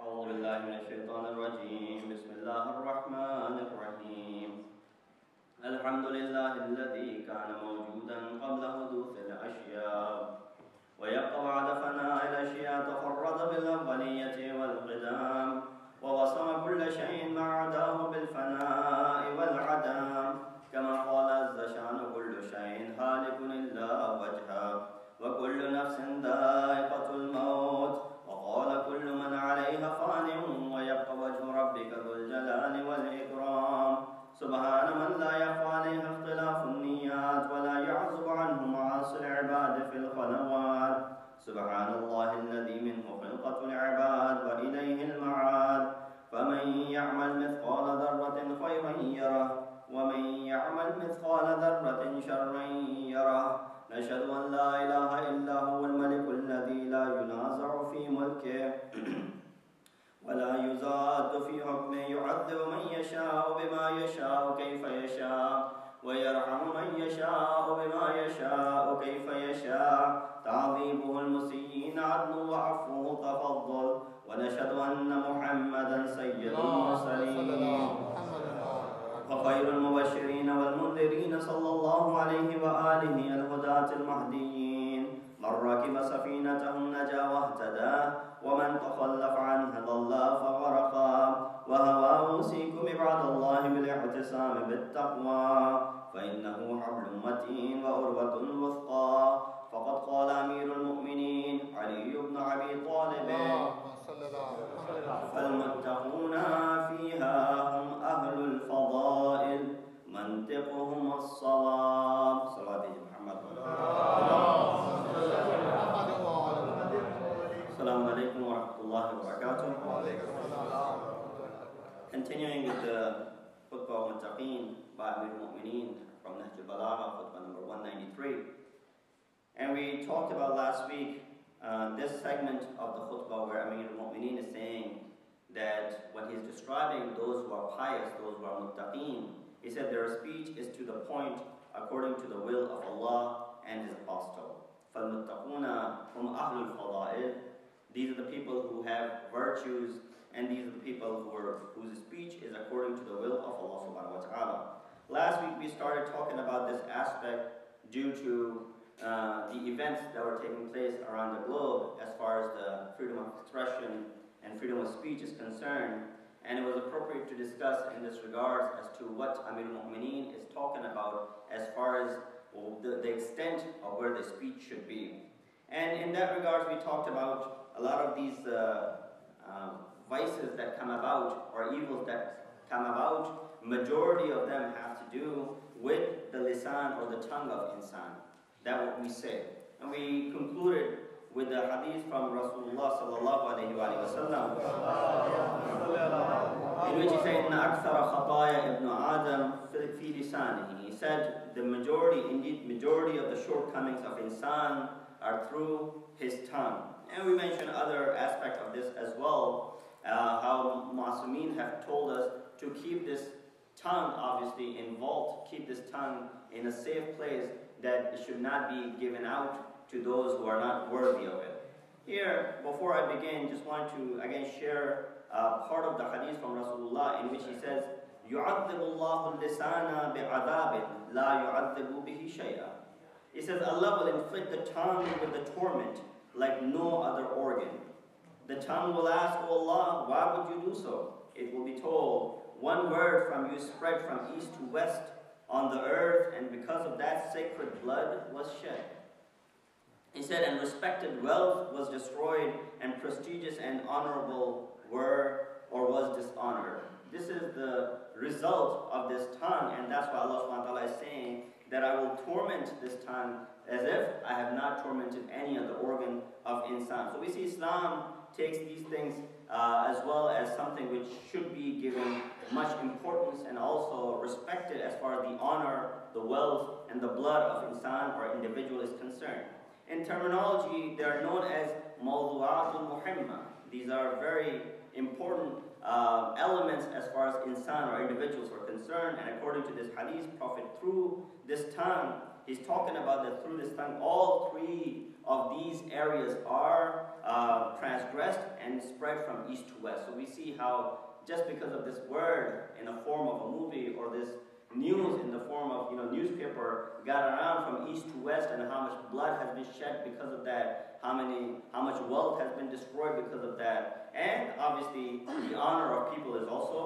أعوذ بالله من الشيطان الرجيم. بسم الله الرحمن الرحيم. الحمد لله الذي كان موجودا قبل حدوث الأشياء ويبقى بعد فناء الأشياء، تفرد بالأولية والقدام ووصم كل شيء ما عداه بالفناء والعدم، كما قال عز شأن كل شيء هالك إلا وجهه وكل نفس ذائقة الموت، وقال كل من عليها فان ويبقى وجه ربك ذو الجلال والإكرام. سبحان من لا يخفى عليه اختلاف النيات ولا يعزب عنه معاصي العباد في الخلوات. سبحان الله الذي منه خلقة العباد وإليه المعاد. فمن يعمل مثقال ذرة خيرا يره ومن يعمل مثقال ذرة شرا يره. نشهد أن لا إله إلا هو الملك الذي لا ينازع في ملكه ولا يزاد في حكمه، يعذب من يشاء بما يشاء كيف يشاء ويرحم من يشاء بما يشاء كيف يشاء. تعذيبه المسيئين عدل وعفوه تفضل. ونشهد أن محمدا سيد المرسلين وخير المبشرين والمنذرين صلى الله عليه وآله الهداة المهديين. من ركب سفينتهم نجا واهتدى ومن تخلف عنها ضل فغرقا. وهوى أوصيكم عباد الله بالاعتصام بالتقوى، فإنه حبل متين وعروة وثقى. فقد قال أمير المؤمنين علي بن أبي طالب: فالمتقون فيها هم أهل الفضائل منطقهم الصواب. صلاة محمد. Assalamu alaikum wa rahmatullahi wa barakatuh. Continuing with the Khutbah al-Muttaqeen by Amir al-Mu'mineen from Nahj al-Balagha, Khutbah number 193. And we talked about last week this segment of the Khutbah where Amir al-Mu'mineen is saying that when he's describing those who are pious, those who are muttaqeen, he said their speech is to the point according to the will of Allah and His Apostle. فَالْمُتَّقُونَ هُمْ أَهْلُ الْفَضَائِلِ. These are the people who have virtues, and these are the people whose speech is according to the will of Allah subhanahu wa ta'ala. Last week we started talking about this aspect due to the events that were taking place around the globe as far as the freedom of expression and freedom of speech is concerned, and it was appropriate to discuss in this regards as to what Amir al-Mu'mineen is talking about as far as the extent of where the speech should be. And in that regards we talked about a lot of these vices that come about, or evils that come about. Majority of them have to do with the lisan, or the tongue of insan. That's what we say. And we concluded with the hadith from Rasulullah sallallahu alayhi wa sallam, in which he said, "Inna akthara khataya ibn Adam fi lisanihi." He said, the majority of the shortcomings of insan are through his tongue. And we mentioned other aspects of this as well, how Ma'asumeen have told us to keep this tongue obviously involved, keep this tongue in a safe place, that it should not be given out to those who are not worthy of it. Here, before I begin, just want to again share part of the hadith from Rasulullah in which he says, يُعَذِّبُ اللَّهُ اللِّسَانَ بِعَذَابٍ لَا يُعَذِّبُ بِهِ شَيْئًا. He says Allah will inflict the tongue with the torment like no other organ. The tongue will ask, "O Allah, why would you do so?" It will be told, "One word from you spread from east to west on the earth, and because of that sacred blood was shed." He said, "And respected wealth was destroyed, and prestigious and honorable was dishonored." This is the result of this tongue, and that's why Allah subhanahu wa ta'ala is saying that I will torment this tongue as if I have not tormented any other organ of insan. So we see Islam takes these things as well as something which should be given much importance and also respected as far as the honor, the wealth, and the blood of insan or individual is concerned. In terminology, they are known as mawdu'atul muhimma. These are very important elements as far as insan or individuals are concerned, and according to this hadith, Prophet through this tongue, he's talking about that through this tongue, all three of these areas are transgressed and spread from east to west. So we see how just because of this word in the form of a movie or this news in the form of newspaper got around from east to west, and how much blood has been shed because of that, how much wealth has been destroyed because of that, and obviously the honor of people is also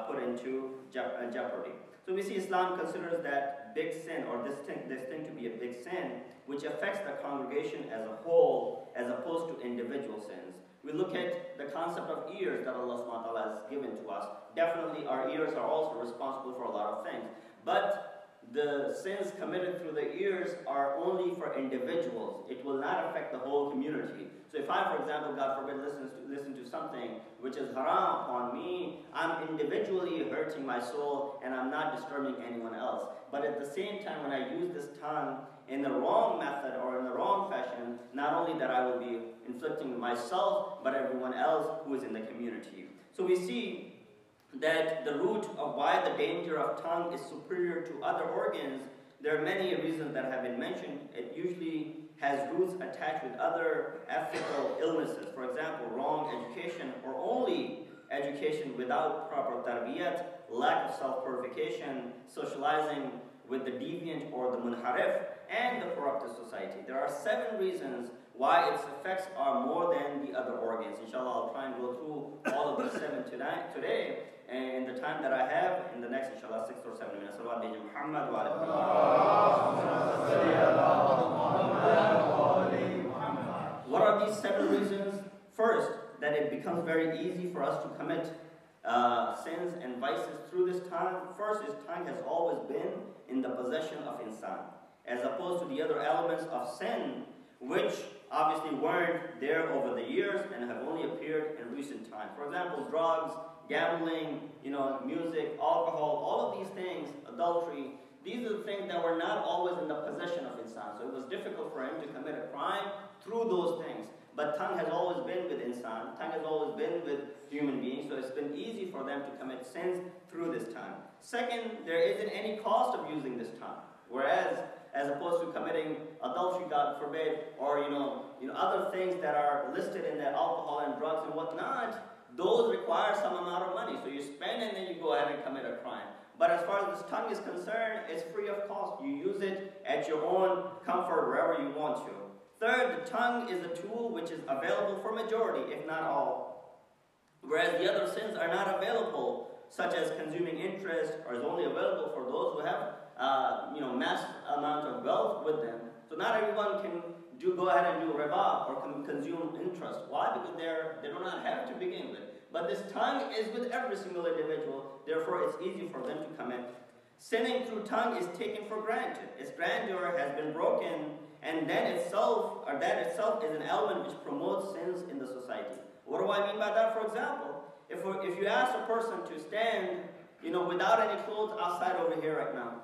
put into jeopardy. So we see Islam considers that big sin, or this thing to be a big sin, which affects the congregation as a whole, as opposed to individual sins. We look at the concept of ears that Allah subhanahu wa ta'ala has given to us. Definitely our ears are also responsible for a lot of things. But the sins committed through the ears are only for individuals. It will not affect the whole community. So if I, for example, God forbid, listen to something which is haram upon me, I'm individually hurting my soul and I'm not disturbing anyone else. But at the same time, when I use this tongue in the wrong method or in the wrong fashion, not only that I will be inflicting myself, but everyone else who is in the community. So we see that the root of why the danger of tongue is superior to other organs, there are many reasons that have been mentioned. It usually has roots attached with other ethical illnesses. For example, wrong education, or only education without proper tarbiyat, lack of self-purification, socializing with the deviant or the munharif, and the corrupted society. There are 7 reasons why its effects are more than the other organs. Inshallah, I'll try and go through all of these 7 today, and in the time that I have, in the next, inshallah, 6 or 7 minutes. Muhammad wa What are these 7 reasons? First, that it becomes very easy for us to commit sins and vices through this tongue. First is tongue has always been in the possession of insan, as opposed to the other elements of sin, which obviously weren't there over the years and have only appeared in recent times. For example, drugs, gambling, music, alcohol, all of these things, adultery, these are the things that were not always in the possession of insan. So it was difficult for him to commit a crime through those things. But tongue has always been with insan, tongue has always been with human beings, so it's been easy for them to commit sins through this tongue. Second, there isn't any cost of using this tongue. Whereas, as opposed to committing adultery, God forbid, or other things that are listed in that alcohol and drugs and whatnot, those require some amount of money. So you spend and then you go ahead and commit a crime. But as far as this tongue is concerned, it's free of cost. You use it at your own comfort, wherever you want to. Third, the tongue is a tool which is available for majority, if not all. Whereas the other sins are not available, such as consuming interest, or is only available for those who have mass amount of wealth with them. So not everyone can go ahead and do riba or consume interest. Why? Because they do not have to begin with. But this tongue is with every single individual, therefore it's easy for them to commit. Sinning through tongue is taken for granted. Its grandeur has been broken, and that itself is an element which promotes sins in the society. What do I mean by that? For example, if you ask a person to stand, without any clothes outside over here right now,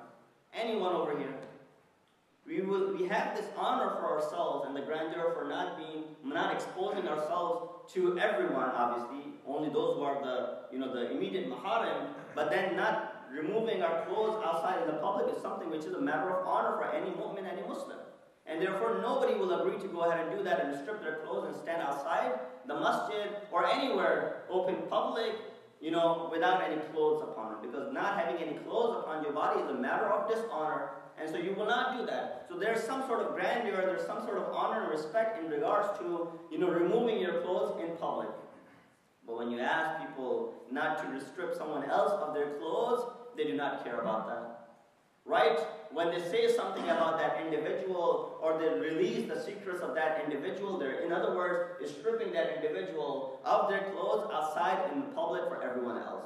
anyone over here, we have this honor for ourselves and the grandeur for not exposing ourselves to everyone, obviously, only those who are the immediate maharim, but then not removing our clothes outside in the public is something which is a matter of honor for any mu'min, any Muslim. And therefore nobody will agree to go ahead and do that and strip their clothes and stand outside the masjid or anywhere open public, without any clothes upon them. Because not having any clothes upon your body is a matter of dishonor. And so you will not do that. So there's some sort of grandeur, there's some sort of honor and respect in regards to, removing your clothes in public. But when you ask people not to strip someone else of their clothes, they do not care about that. Right? When they say something about that individual, or they release the secrets of that individual, in other words, is stripping that individual of their clothes outside in the public for everyone else.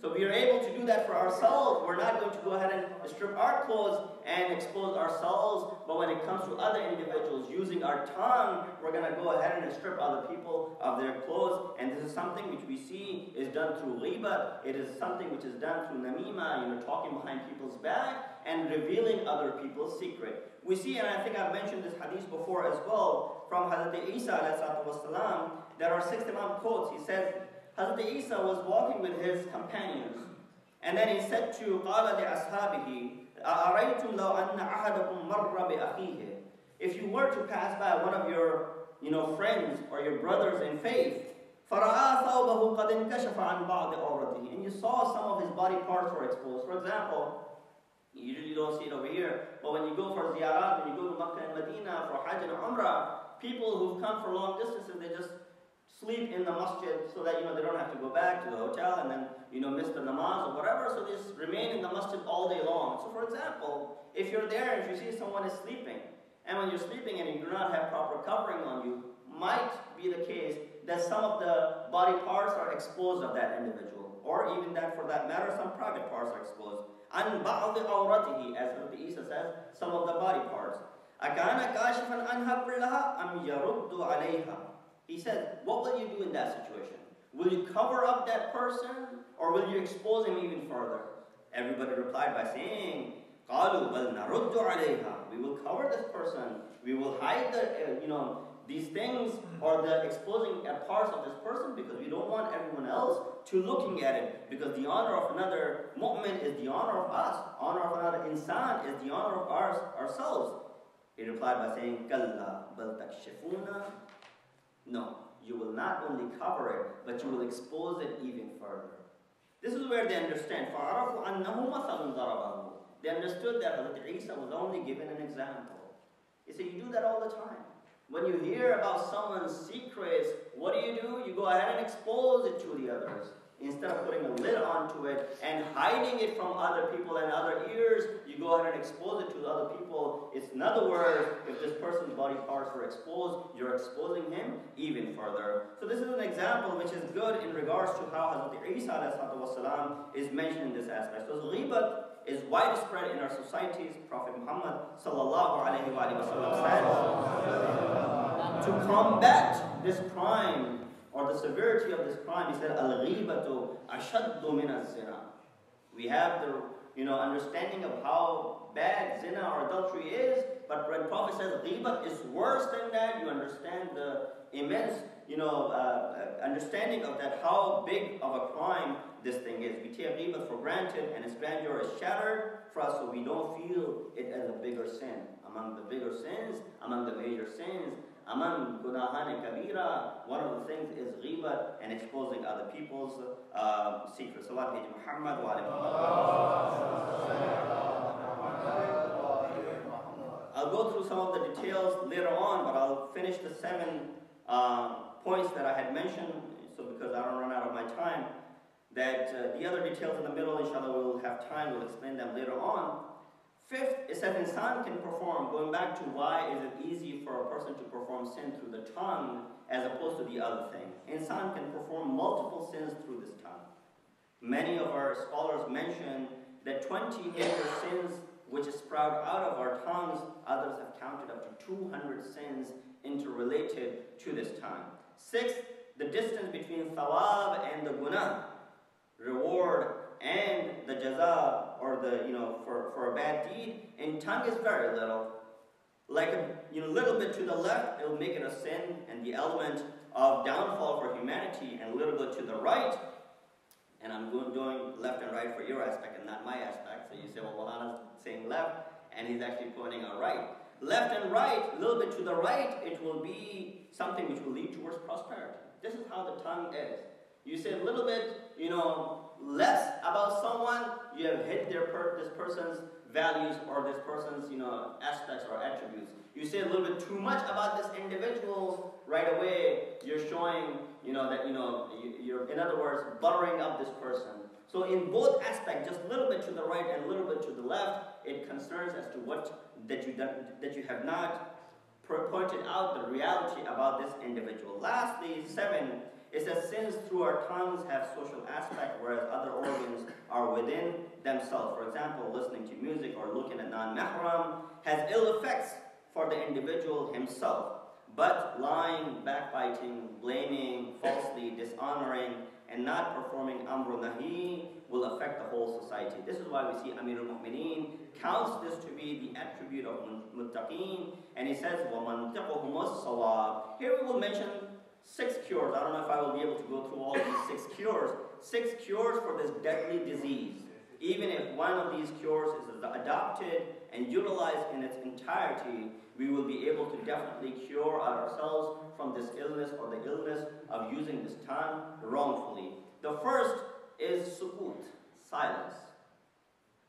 So we are able to do that for ourselves. We're not going to go ahead and strip our clothes and expose ourselves. But when it comes to other individuals using our tongue, we're going to go ahead and strip other people of their clothes. And this is something which we see is done through ghibah. It is something which is done through namima, talking behind people's back and revealing other people's secret. We see, and I think I've mentioned this hadith before as well, from Hazrat Isa ﷺ, there are 6 Imam quotes. He says, Hazrat Isa was walking with his companions, and then he said to قال لأصحابه أَأَرَيْتُمْ لَوْ أَنَّ أَحَدَكُمْ مَرَّ بِأَخِيهِ If you were to pass by one of your friends or your brothers in faith, فَرَآ ثَوْبَهُ قَدْ انْكَشَفَ عَنْ بَعْضِ عَوْرَتِهِ, and you saw some of his body parts were exposed. For example, you usually don't see it over here, but when you go for ziyarat, when you go to Makkah and Medina for Hajj and Umrah, people who've come for long distances, they just sleep in the masjid so that they don't have to go back to the hotel and then miss the namaz or whatever, so they just remain in the masjid all day long. So for example, if you're there and if you see someone is sleeping, and when you're sleeping and you do not have proper covering on you, might be the case that some of the body parts are exposed of that individual, or even that for that matter, some private parts are exposed. عَنْ بَعْضِ عَوْرَتِهِ, as Isa says, some of the body parts. أَكَانَ كَاشِفًا عَنْهَا كُلَّهَا أَمْ يَرُدُّ عَلَيْهَا. He said, what will you do in that situation? Will you cover up that person, or will you expose him even further? Everybody replied by saying, قَالُوا بَلْ نَرُدُّ عَلَيْهَا. We will cover this person. We will hide the, these things or the exposing parts of this person, because we don't want everyone else to looking at it, because the honor of another mu'min is the honor of us. Honor of another insan is the honor of ourselves. He replied by saying, كَلَّا بَلْ تَكْشِفُونَ. No, you will not only cover it, but you will expose it even further. This is where they understand. فَعَرَفُوا أَنَّهُ مَثَلٌ ضَرَبَهُ. They understood that Hazrat Isa was only given an example. He said, you do that all the time. When you hear about someone's secrets, what do? You go ahead and expose it to the others. Instead of putting a lid onto it and hiding it from other people and other ears, you go ahead and expose it to the other people. It's in other words, if this person's body parts were exposed, you're exposing him even further. So this is an example which is good in regards to how Hazrat Isa ﷺ is mentioned in this aspect. So ghibat is widespread in our societies. Prophet Muhammad ﷺ said, to combat this crime or the severity of this crime, he said, al-ghibatu ashaddu min az-zina. We have the understanding of how bad zina or adultery is, but when Prophet says ghibat is worse than that, you understand the immense understanding of that, how big of a crime this thing is. We take ghibat for granted, and its grandeur is shattered for us, so we don't feel it as a bigger sin. Among the bigger sins, among the major sins, among gunahan kabira, one of the things is ghibat and exposing other people's secrets. Salawat bi Muhammad wa alayhi. I'll go through some of the details later on, but I'll finish the 7 points that I had mentioned, so because I don't run out of my time, that the other details in the middle, inshallah, we'll have time, we'll explain them later on. 5th is that insan can perform, going back to why is it easy for a person to perform sin through the tongue as opposed to the other thing. Insan can perform multiple sins through this tongue. Many of our scholars mention that 20 major sins which sprout out of our tongues, others have counted up to 200 sins interrelated to this tongue. 6th, the distance between thawab and the guna, reward and the jaza, or the for a bad deed, in tongue is very little. Like a little bit to the left, it will make it a sin and the element of downfall for humanity, and a little bit to the right, and I'm doing left and right for your aspect and not my aspect. So you say, well, Maulana's saying left, and he's actually pointing out right. Left and right, a little bit to the right, it will be something which will lead towards prosperity. This is how the tongue is. You say a little bit, less about someone, you have hit this person's values or this person's, aspects or attributes. You say a little bit too much about this individual, right away, you're showing, that, you're, in other words, buttering up this person. So in both aspects, just a little bit to the right and a little bit to the left, it concerns as to what, that you have not pointed out the reality about this individual. Lastly, 7, it says sins through our tongues have social aspect, whereas other organs are within themselves. For example, listening to music or looking at non-mahram has ill effects for the individual himself. But lying, backbiting, blaming, falsely dishonoring, and not performing amru nahi will affect the whole society. This is why we see Amir al-Mu'mineen counts this to be the attribute of muttaqeen, and he says, وَمَنْتِقُهُمُ الصَّوَابِ. Here we will mention 6 cures. I don't know if I will be able to go through all of these 6 cures. 6 cures for this deadly disease. Even if one of these cures is adopted, and utilize in its entirety, we will be able to definitely cure ourselves from this illness or the illness of using this tongue wrongfully. The first is sukut, silence.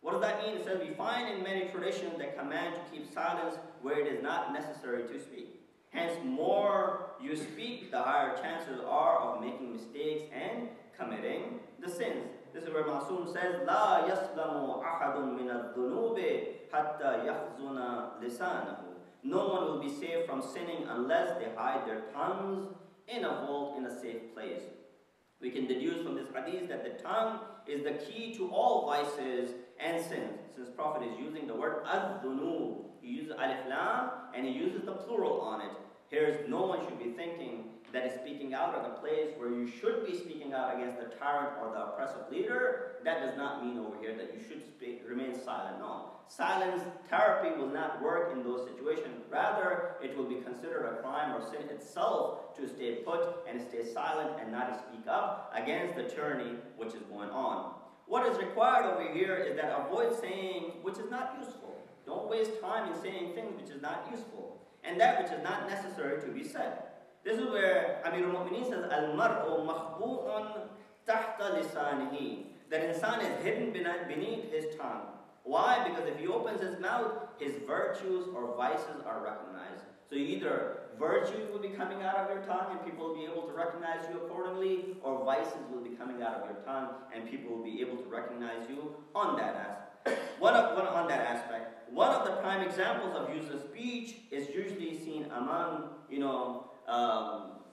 What does that mean? It says we find in many traditions that command to keep silence where it is not necessary to speak. Hence, more you speak, the higher chances are of making mistakes and committing the sins. This is where Masoom says, "La yaslamu ahadun min ad-dhunubi hatta yahzuna lisanahu." No one will be saved from sinning unless they hide their tongues in a vault in a safe place. We can deduce from this hadith that the tongue is the key to all vices and sins. Since Prophet is using the word ad-dhunub, he uses alif lam and he uses the plural on it. Here's no one should be thinking that is speaking out at a place where you should be speaking out against the tyrant or the oppressive leader. That does not mean over here that you should remain silent. No. Silence therapy will not work in those situations. Rather, it will be considered a crime or sin itself to stay put and stay silent and not speak up against the tyranny which is going on. What is required over here is that avoid saying which is not useful. Don't waste time in saying things which is not useful and that which is not necessary to be said. This is where Amir al-Mu'mineen says, "Al-mar'u makhbu'un tahta lisanihi." That insan is hidden beneath his tongue. Why? Because if he opens his mouth, his virtues or vices are recognized. So either virtues will be coming out of your tongue and people will be able to recognize you accordingly, or vices will be coming out of your tongue and people will be able to recognize you on that aspect. One of the prime examples of useless speech is usually seen among,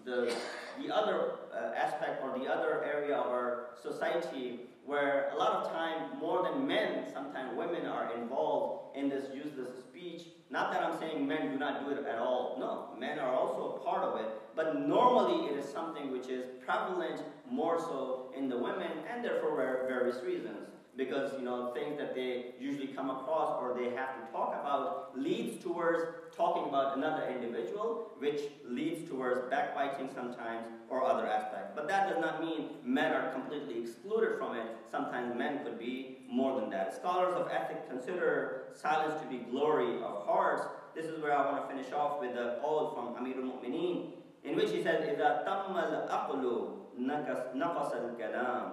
the other aspect or the other area of our society, where a lot of time, more than men, sometimes women are involved in this useless speech. Not that I'm saying men do not do it at all. No, men are also a part of it. But normally it is something which is prevalent more so in the women, and therefore for various reasons. Because, things that they usually come across or they have to talk about leads towards talking about another individual, which leads towards backbiting sometimes or other aspects. But that does not mean men are completely excluded from it. Sometimes men could be more than that. Scholars of ethics consider silence to be glory of hearts. This is where I want to finish off with a quote from Amir al-Mu'mineen, in which he says, إِذَا تَمَّ الْأَقْلُ نَقَصَ الْكَلَامِ.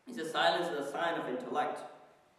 He says silence is a sign of intellect.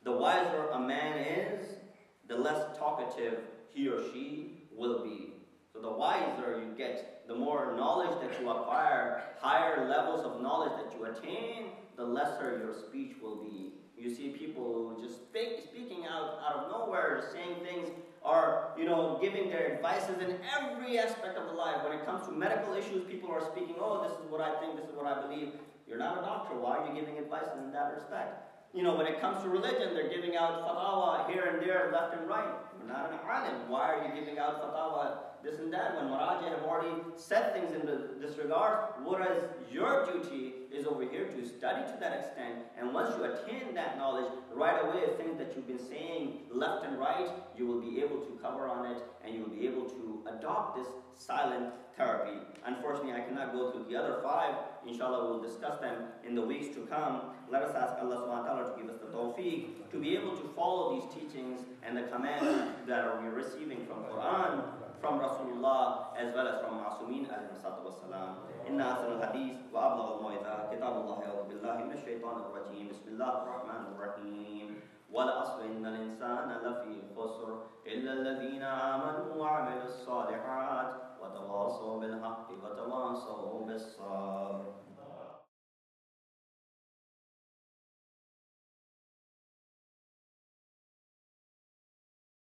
The wiser a man is, the less talkative he or she will be. So the wiser you get, the more knowledge that you acquire, higher levels of knowledge that you attain, the lesser your speech will be. You see people who just speaking out of nowhere, saying things, or giving their advices in every aspect of the life. When it comes to medical issues, people are speaking, "Oh, this is what I think, this is what I believe." You're not a doctor. Why are you giving advice in that respect? When it comes to religion, they're giving out fatwa here and there, left and right. You're not an alim. Why are you giving out fatwa this and that when Maraji have already said things in this regard? Whereas your duty is over here to study to that extent, and once you attain that knowledge, right away things that you've been saying left and right, you will be able to cover on it, and you will be able to adopt this silent therapy. Unfortunately, I cannot go through the other 5. Inshallah, we'll discuss them in the weeks to come. Let us ask Allah subhanahu wa ta'ala to give us the tawfiq to be able to follow these teachings and the commands that we're receiving from Quran, from Rasulullah, as well as from Ma'asumeen alayhi salatu wassalam. Inna asal al-hadith wa ablagh al-mu'idha kitabullah a'udhu billahi minash shaitanir rajim. Bismillahir rahmanir rahim. وَالْعَصْرِ إِنَّ الْإِنسَانَ لَفِي خُسْرٍ إِلَّا الَّذِينَ آمَنُوا وَعَمِلُوا الصَّالِحَاتِ